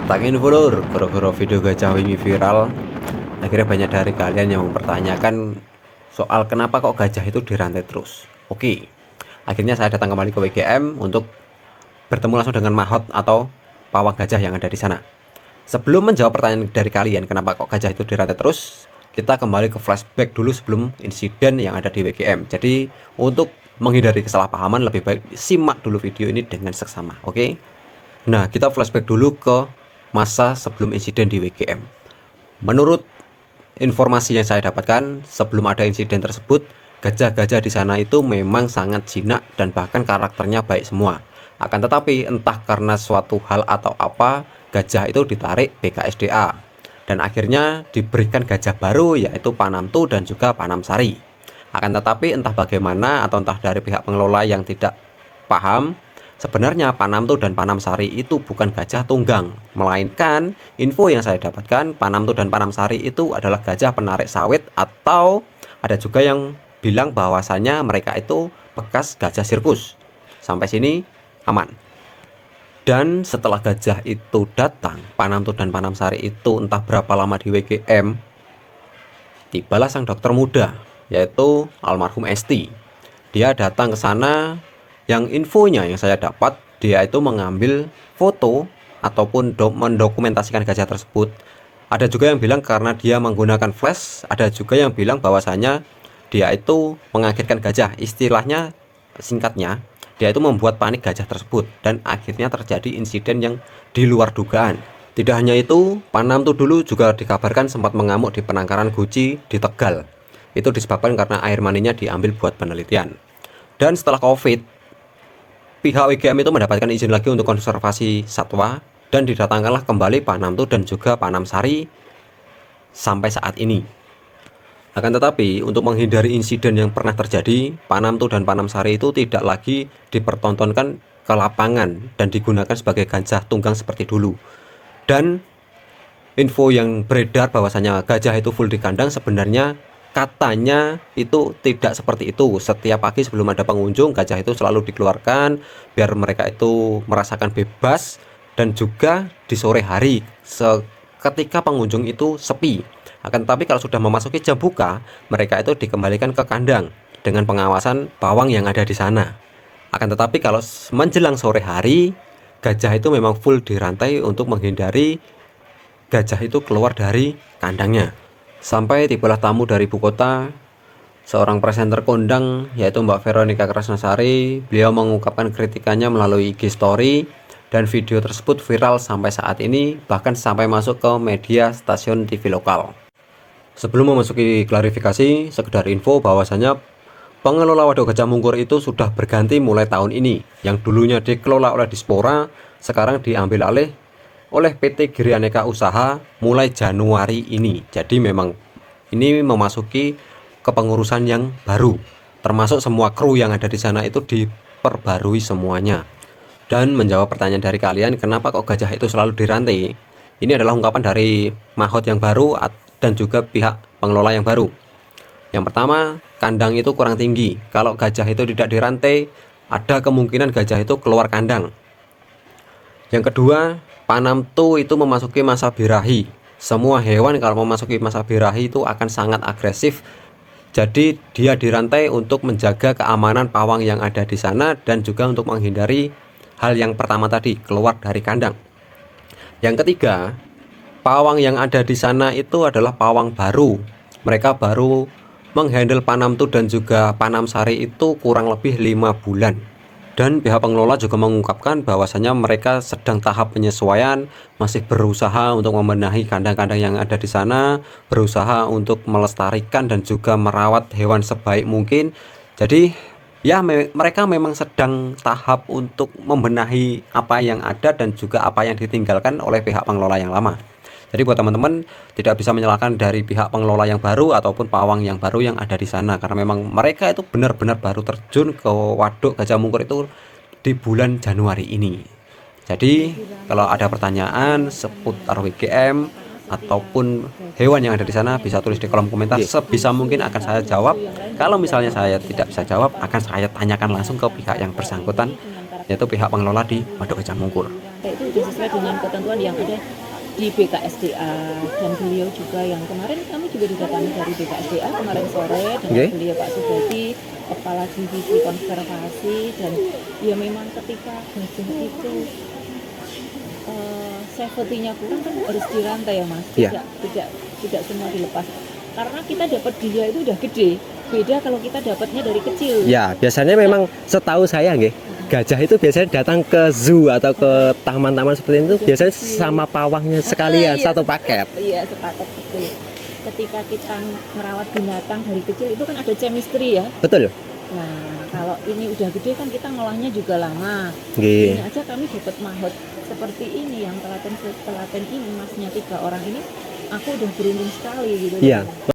Tak info lur, gara-gara video gajah wingi viral, akhirnya banyak dari kalian yang mempertanyakan soal kenapa kok gajah itu dirantai terus. Oke, akhirnya saya datang kembali ke WGM untuk bertemu langsung dengan mahot atau pawang gajah yang ada di sana. Sebelum menjawab pertanyaan dari kalian kenapa kok gajah itu dirantai terus, kita kembali ke flashback dulu sebelum insiden yang ada di WGM. Jadi untuk menghindari kesalahpahaman lebih baik simak dulu video ini dengan seksama. Oke. Nah, kita flashback dulu ke masa sebelum insiden di WGM. Menurut informasi yang saya dapatkan, sebelum ada insiden tersebut, gajah-gajah di sana itu memang sangat jinak dan bahkan karakternya baik semua. Akan tetapi entah karena suatu hal atau apa, gajah itu ditarik BKSDA dan akhirnya diberikan gajah baru yaitu Panamtu dan juga Panamsari. Akan tetapi entah bagaimana atau entah dari pihak pengelola yang tidak paham, sebenarnya Panamtu dan Panamsari itu bukan gajah tunggang, melainkan info yang saya dapatkan Panamtu dan Panamsari itu adalah gajah penarik sawit, atau ada juga yang bilang bahwasanya mereka itu bekas gajah sirkus. Sampai sini aman. Dan setelah gajah itu datang, Panamtu dan Panamsari itu entah berapa lama di WGM, tibalah sang dokter muda, yaitu almarhum Esti. Dia datang ke sana. Yang infonya yang saya dapat, dia itu mengambil foto ataupun mendokumentasikan gajah tersebut. Ada juga yang bilang karena dia menggunakan flash, ada juga yang bilang bahwasanya dia itu mengagetkan gajah. Istilahnya, singkatnya, dia itu membuat panik gajah tersebut dan akhirnya terjadi insiden yang di luar dugaan. Tidak hanya itu, Panamtu dulu juga dikabarkan sempat mengamuk di penangkaran Guci di Tegal. Itu disebabkan karena air maninya diambil buat penelitian. Dan setelah COVID, pihak WGM itu mendapatkan izin lagi untuk konservasi satwa dan didatangkanlah kembali Panamtu dan juga Panamsari sampai saat ini. Akan tetapi untuk menghindari insiden yang pernah terjadi, Panamtu dan Panamsari itu tidak lagi dipertontonkan ke lapangan dan digunakan sebagai gajah tunggang seperti dulu. Dan info yang beredar bahwasanya gajah itu full di kandang, sebenarnya katanya itu tidak seperti itu. Setiap pagi sebelum ada pengunjung, gajah itu selalu dikeluarkan biar mereka itu merasakan bebas, dan juga di sore hari ketika pengunjung itu sepi. Akan tetapi kalau sudah memasuki jam buka, mereka itu dikembalikan ke kandang dengan pengawasan pawang yang ada di sana. Akan tetapi kalau menjelang sore hari, gajah itu memang full dirantai untuk menghindari gajah itu keluar dari kandangnya. Sampai tibalah tamu dari ibu kota, seorang presenter kondang yaitu Mbak Veronica Krasnasari. Beliau mengungkapkan kritikannya melalui IG story dan video tersebut viral sampai saat ini, bahkan sampai masuk ke media stasiun TV lokal. Sebelum memasuki klarifikasi, sekedar info bahwasanya pengelola Waduk Gajah Mungkur itu sudah berganti mulai tahun ini. Yang dulunya dikelola oleh Dispora, sekarang diambil alih oleh PT Giri Aneka Usaha mulai Januari ini. Jadi memang ini memasuki kepengurusan yang baru, termasuk semua kru yang ada di sana itu diperbarui semuanya. Dan menjawab pertanyaan dari kalian kenapa kok gajah itu selalu dirantai, ini adalah ungkapan dari mahot yang baru dan juga pihak pengelola yang baru. Yang pertama, kandang itu kurang tinggi. Kalau gajah itu tidak dirantai, ada kemungkinan gajah itu keluar kandang. Yang kedua, Panamtu itu memasuki masa birahi. Semua hewan kalau memasuki masa birahi itu akan sangat agresif. Jadi dia dirantai untuk menjaga keamanan pawang yang ada di sana dan juga untuk menghindari hal yang pertama tadi, keluar dari kandang. Yang ketiga, pawang yang ada di sana itu adalah pawang baru. Mereka baru menghandle Panamtu dan juga Panamsari itu kurang lebih 5 bulan. Dan pihak pengelola juga mengungkapkan bahwasanya mereka sedang tahap penyesuaian, masih berusaha untuk membenahi kandang-kandang yang ada di sana, berusaha untuk melestarikan dan juga merawat hewan sebaik mungkin. Jadi ya mereka memang sedang tahap untuk membenahi apa yang ada dan juga apa yang ditinggalkan oleh pihak pengelola yang lama. Jadi buat teman-teman, tidak bisa menyalahkan dari pihak pengelola yang baru ataupun pawang yang baru yang ada di sana, karena memang mereka itu benar-benar baru terjun ke Waduk Gajah Mungkur itu di bulan Januari ini. Jadi kalau ada pertanyaan seputar WGM ataupun hewan yang ada di sana, bisa tulis di kolom komentar. Sebisa mungkin akan saya jawab. Kalau misalnya saya tidak bisa jawab, akan saya tanyakan langsung ke pihak yang bersangkutan, yaitu pihak pengelola di Waduk Gajah Mungkur. dirantai itu sudah sesuai dengan ketentuan yang ada di BKSDA, dan beliau juga yang kemarin kami juga didatangi dari BKSDA kemarin sore dengan beliau Pak Subadi, Kepala Divisi Konservasi, dan ya memang ketika gajah itu safety-nya kurang kan harus dirantai ya Mas, tidak semua dilepas karena kita dapat dia itu udah gede, beda kalau kita dapatnya dari kecil. Ya, biasanya memang setahu saya nggih, gajah itu biasanya datang ke zoo atau ke taman-taman seperti itu biasanya sama pawangnya sekalian satu paket. Iya, sepaket betul. Ketika kita merawat binatang dari kecil itu kan ada chemistry ya. Betul. Nah, kalau ini udah gede kan kita ngolahnya juga lama. Nggih. Ini aja kami dapat mahot seperti ini yang telaten ini masnya 3 orang ini, aku udah beruntung sekali gitu. Iya.